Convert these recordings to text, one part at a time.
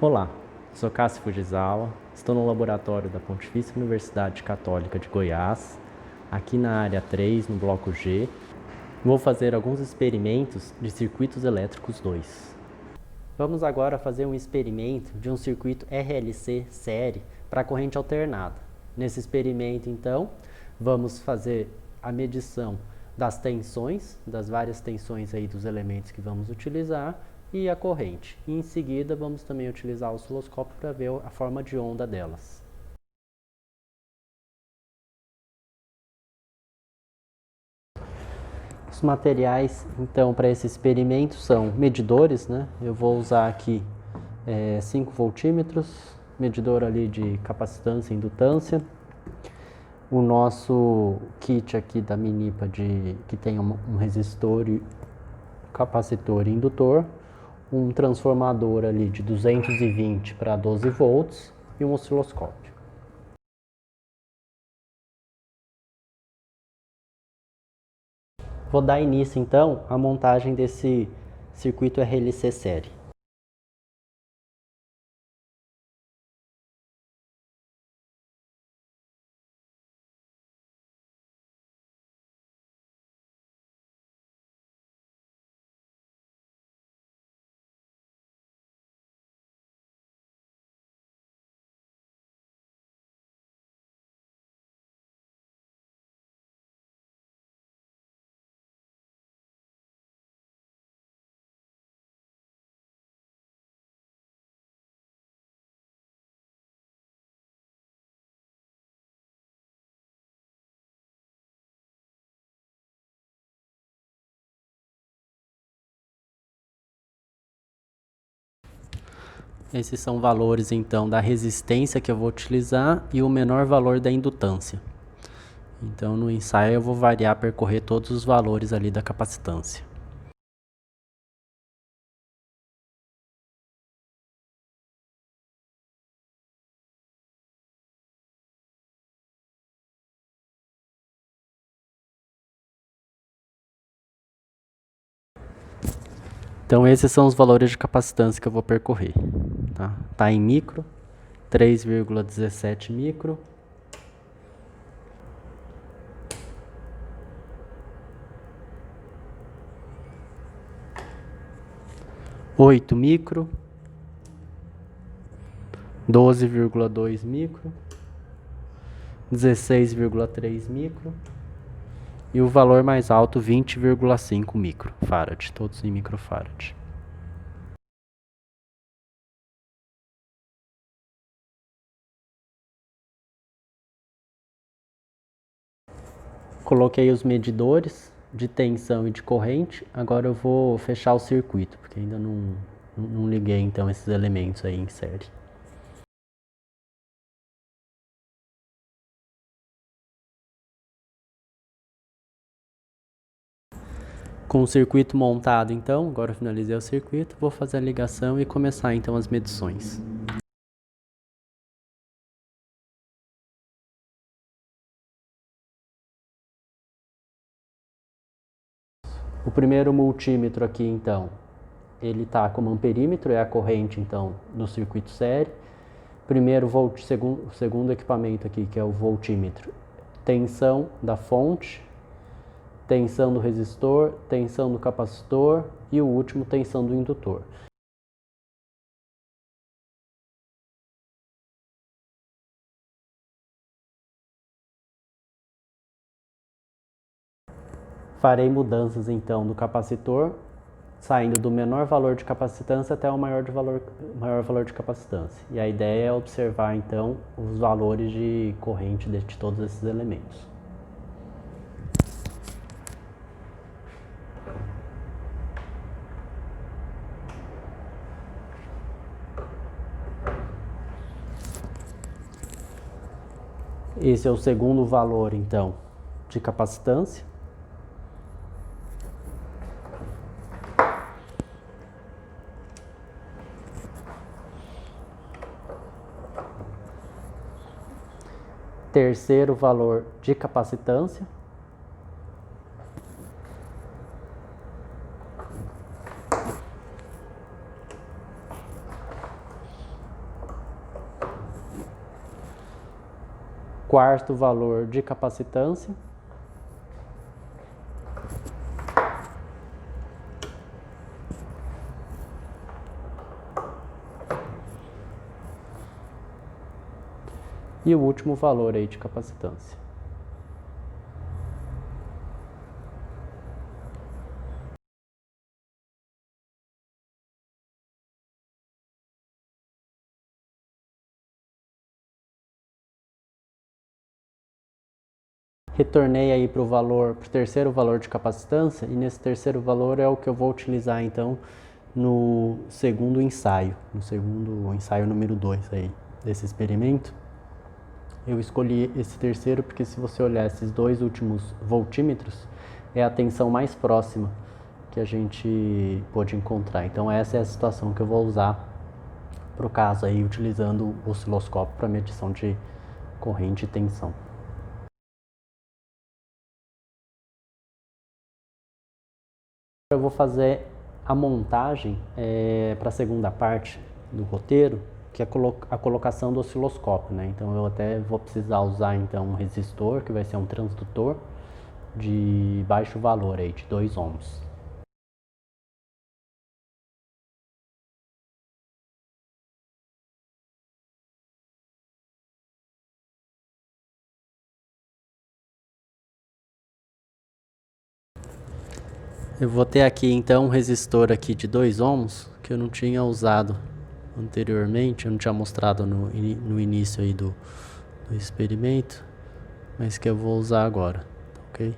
Olá, sou Cássio Fujisawa, estou no laboratório da Pontifícia Universidade Católica de Goiás, aqui na área 3, no bloco G. Vou fazer alguns experimentos de circuitos elétricos 2. Vamos agora fazer um experimento de um circuito RLC série para corrente alternada. Nesse experimento, então, vamos fazer a medição das tensões, das várias tensões aí dos elementos que vamos utilizar, e a corrente. E em seguida vamos também utilizar o osciloscópio para ver a forma de onda delas. Os materiais, então, para esse experimento são medidores, né? Eu vou usar aqui 5 voltímetros, medidor ali de capacitância e indutância. O nosso kit aqui da Minipa que tem um resistor, capacitor e indutor, um transformador ali de 220 para 12 volts e um osciloscópio. Vou dar início então à montagem desse circuito RLC série. Esses são valores então da resistência que eu vou utilizar e o menor valor da indutância. Então no ensaio eu vou variar, percorrer todos os valores ali da capacitância. Então esses são os valores de capacitância que eu vou percorrer. Tá em micro, 3,17 micro. 8 micro, 12,2 micro, 16,3 micro e o valor mais alto 20,5 microfarad, todos em microfarad. Coloquei os medidores de tensão e de corrente, agora eu vou fechar o circuito, porque ainda não liguei então esses elementos aí em série. Com o circuito montado então, agora eu finalizei o circuito, vou fazer a ligação e começar então as medições. O primeiro multímetro aqui então, ele está como amperímetro, é a corrente então no circuito série. Segundo equipamento aqui, que é o voltímetro, tensão da fonte, tensão do resistor, tensão do capacitor e o último, tensão do indutor. Farei mudanças então do capacitor, saindo do menor valor de capacitância até o maior valor de capacitância. E a ideia é observar então os valores de corrente de todos esses elementos. Esse é o segundo valor então de capacitância. Terceiro valor de capacitância. quarto valor de capacitância. E o último valor aí de capacitância. Retornei aí para o terceiro valor de capacitância, e nesse terceiro valor é o que eu vou utilizar então no segundo ensaio número 2 aí desse experimento. Eu escolhi esse terceiro porque, se você olhar esses dois últimos voltímetros, é a tensão mais próxima que a gente pôde encontrar. Então essa é a situação que eu vou usar para o caso aí, utilizando o osciloscópio para medição de corrente e tensão. Eu vou fazer a montagem para a segunda parte do roteiro, que é a colocação do osciloscópio, né? Então eu até vou precisar usar então um resistor, que vai ser um transdutor de baixo valor aí, de 2 ohms. Eu vou ter aqui então um resistor aqui de 2 ohms, que eu não tinha usado anteriormente, eu não tinha mostrado no início aí do experimento, mas que eu vou usar agora, ok?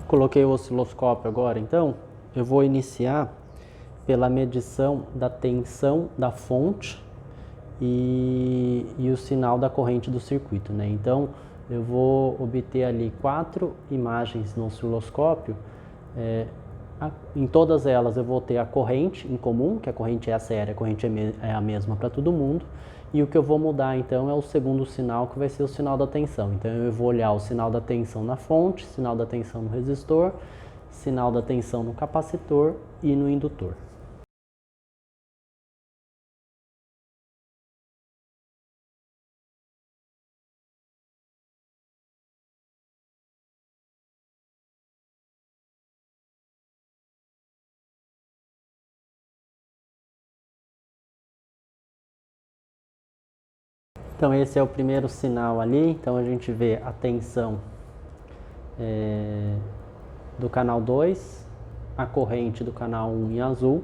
Coloquei o osciloscópio agora, então eu vou iniciar pela medição da tensão da fonte e o sinal da corrente do circuito, né? Então eu vou obter ali 4 imagens no osciloscópio. Em todas elas eu vou ter a corrente em comum, que a corrente é a séria, a corrente é a mesma para todo mundo. E o que eu vou mudar então é o segundo sinal, que vai ser o sinal da tensão. Então eu vou olhar o sinal da tensão na fonte, sinal da tensão no resistor, sinal da tensão no capacitor e no indutor. Então esse é o primeiro sinal ali, então a gente vê a tensão do canal 2, a corrente do canal 1 em azul.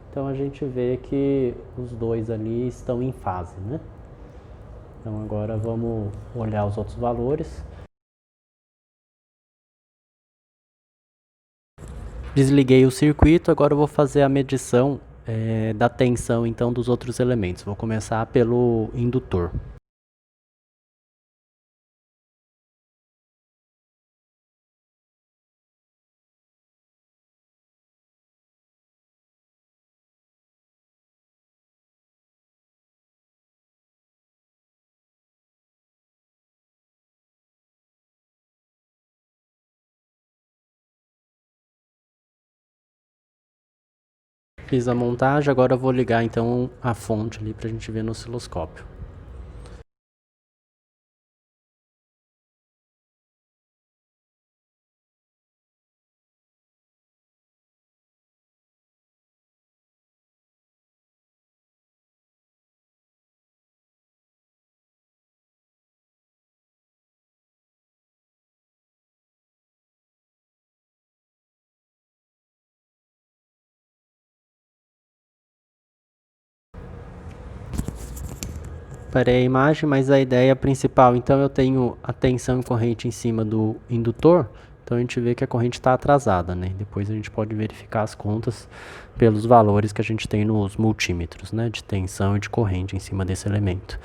Então a gente vê que os dois ali estão em fase, né? Então agora vamos olhar os outros valores. Desliguei o circuito, agora eu vou fazer a medição da tensão então dos outros elementos. Vou começar pelo indutor. Fiz a montagem, agora eu vou ligar então a fonte ali para a gente ver no osciloscópio. Parei a imagem, mas a ideia principal, então eu tenho a tensão e corrente em cima do indutor, então a gente vê que a corrente está atrasada, né? Depois a gente pode verificar as contas pelos valores que a gente tem nos multímetros, né? De tensão e de corrente em cima desse elemento.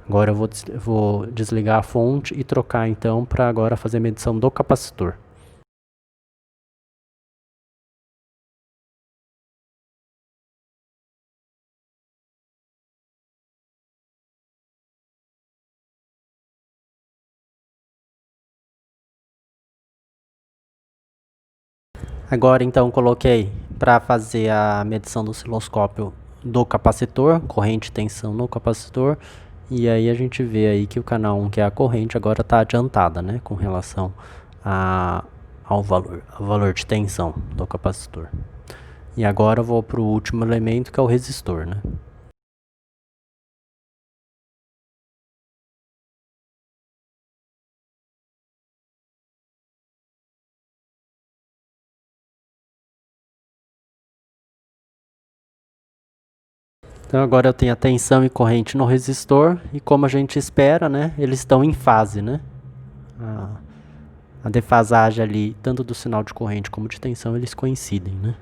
Agora eu vou desligar a fonte e trocar então para agora fazer a medição do capacitor. Agora então coloquei para fazer a medição do osciloscópio do capacitor, corrente e tensão no capacitor, e aí a gente vê aí que o canal 1, que é a corrente, agora está adiantada, né, com relação ao valor de tensão do capacitor. E agora eu vou para o último elemento, que é o resistor, né. Então agora eu tenho a tensão e corrente no resistor, e como a gente espera, né, eles estão em fase, né. A defasagem ali, tanto do sinal de corrente como de tensão, eles coincidem, né.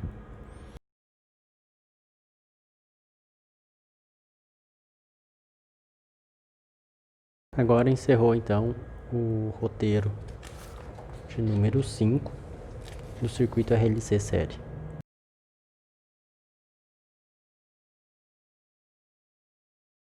Agora encerrou então o roteiro de número 5 do circuito RLC série.